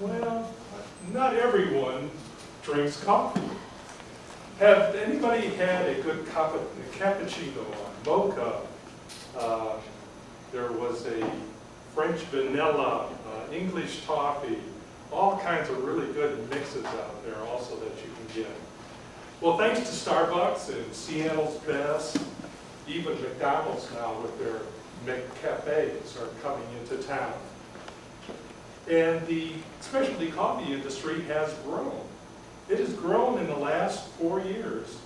Well, not everyone drinks coffee. Have anybody had a good cappuccino, mocha? There was a French vanilla, English toffee, all kinds of really good mixes out there also that you can get. Well, thanks to Starbucks and Seattle's Best, even McDonald's now with their McCafes are coming into town. And the specialty coffee industry has grown. It has grown in the last 4 years,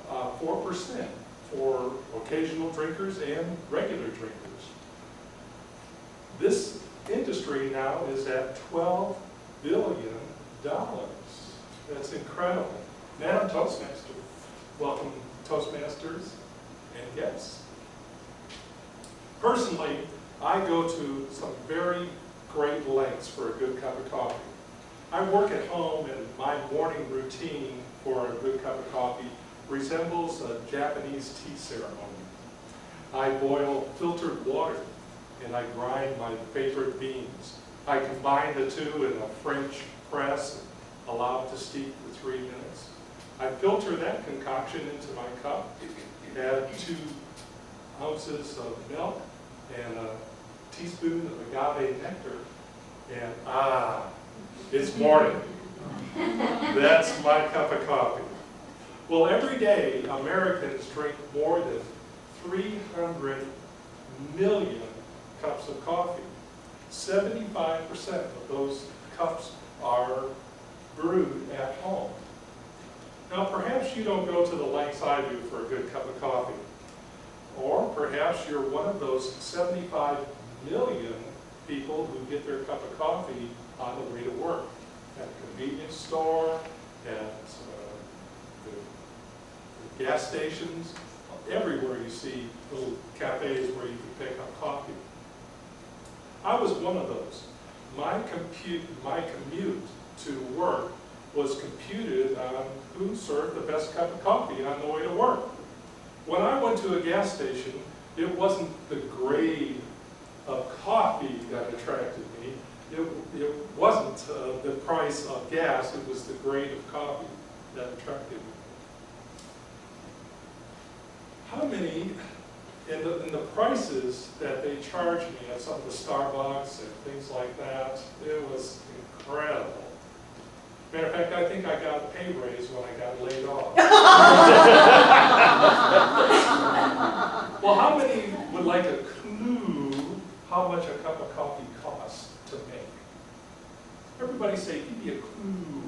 4% for occasional drinkers and regular drinkers. This industry now is at $12 billion. That's incredible. Now I'm Toastmaster. Welcome, Toastmasters and guests. Personally, I go to some very great lengths for a good cup of coffee. I work at home and my morning routine for a good cup of coffee resembles a Japanese tea ceremony. I boil filtered water and I grind my favorite beans. I combine the two in a French press and allow it to steep for 3 minutes. I filter that concoction into my cup, add 2 ounces of milk and a teaspoon of agave nectar, and it's morning. That's my cup of coffee. Well, every day Americans drink more than 300 million cups of coffee. 75% of those cups are brewed at home. Now, perhaps you don't go to the lengths I do for a good cup of coffee. Or perhaps you're one of those 75 million people who get their cup of coffee on the way to work, at a convenience store, at the gas stations, everywhere you see little cafes where you can pick up coffee. I was one of those. My commute to work was computed on who served the best cup of coffee on the way to work. When I went to a gas station, it wasn't the grade of coffee that attracted me. It wasn't the price of gas, it was the grade of coffee that attracted me. How many, in the prices that they charged me at some of the Starbucks and things like that, it was incredible. Matter of fact, I think I got a pay raise when I got laid off. Well, how many would like a clue how much a cup of coffee costs to make? Everybody say, give me a clue.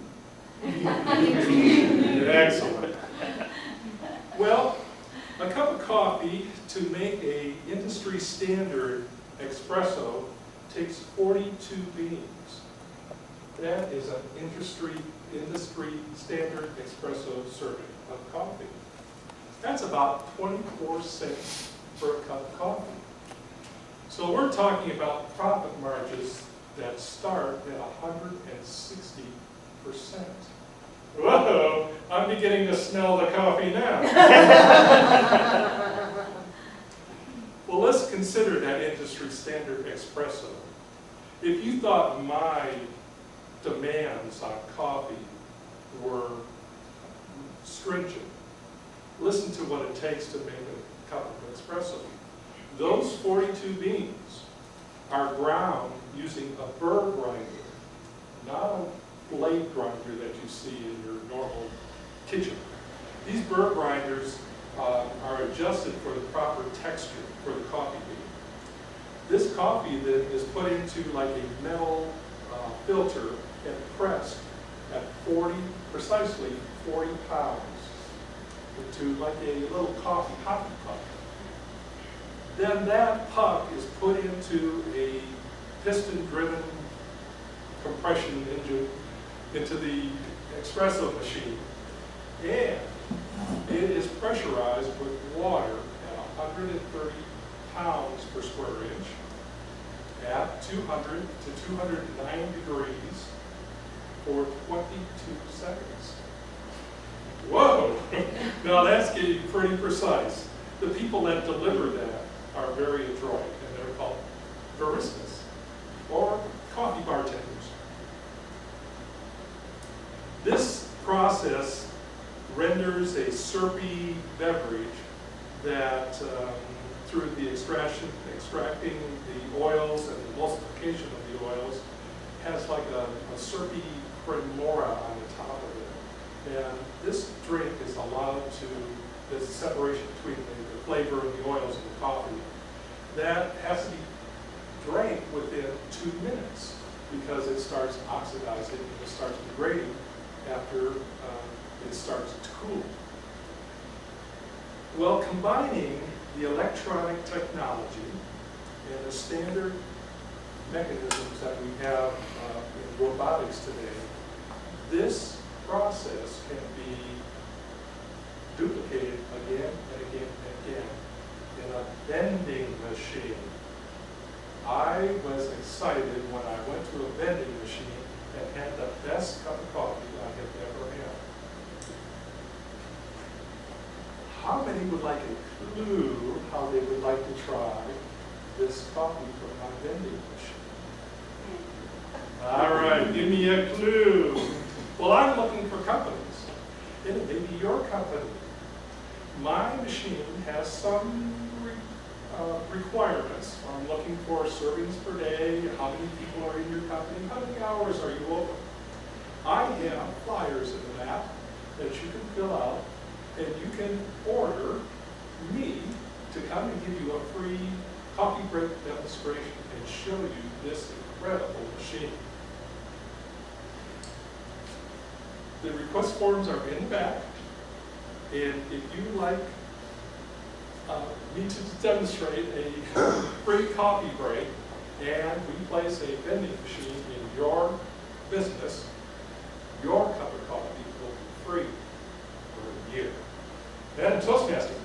Excellent. Well, a cup of coffee to make a industry standard espresso takes 42 beans. That is an industry standard espresso serving of coffee. That's about 24 cents for a cup of coffee. So we're talking about profit margins that start at 160%. Whoa, I'm beginning to smell the coffee now. Well, let's consider that industry standard espresso. If you thought my demands on coffee were stringent, listen to what it takes to make a cup of espresso. Those 42 beans are ground using a burr grinder, not a blade grinder that you see in your normal kitchen. These burr grinders are adjusted for the proper texture for the coffee bean. This coffee then is put into like a metal filter and pressed at precisely 40 pounds into like a little coffee hockey puck. Then that puck is put into a piston-driven compression engine into the espresso machine, and it is pressurized with water at 130 pounds per square inch at 200 to 209 degrees for 22 seconds. Whoa! Now that's getting pretty precise. The people that deliver that are very adroit, and they're called baristas or coffee bartenders. This process renders a syrupy beverage that, through the extracting the oils and the emulsification of the oils, has like a syrupy cremora on the top of it. And this drink is allowed to, there's a separation between the flavor of the oils and the coffee. That has to be drank within 2 minutes because it starts oxidizing and it starts degrading after it starts to cool. Well, combining the electronic technology and the standard mechanisms that we have in robotics today, this process can be duplicated again and again and again in a vending machine. I was excited when I went to a vending machine and had the best cup of coffee I have ever had. How many would like a clue how they would like to try this coffee from my vending machine? All right, give me a clue. Well, I'm looking for companies. It may be your company. My machine has some requirements. I'm looking for servings per day, how many people are in your company, how many hours are you open. I have flyers in that that you can fill out, and you can order me to come and give you a free coffee break demonstration and show you this incredible machine. The request forms are in the back, and if you like me to demonstrate a free coffee break and we place a vending machine in your business, your cup of coffee will be free for a year. And Toastmasters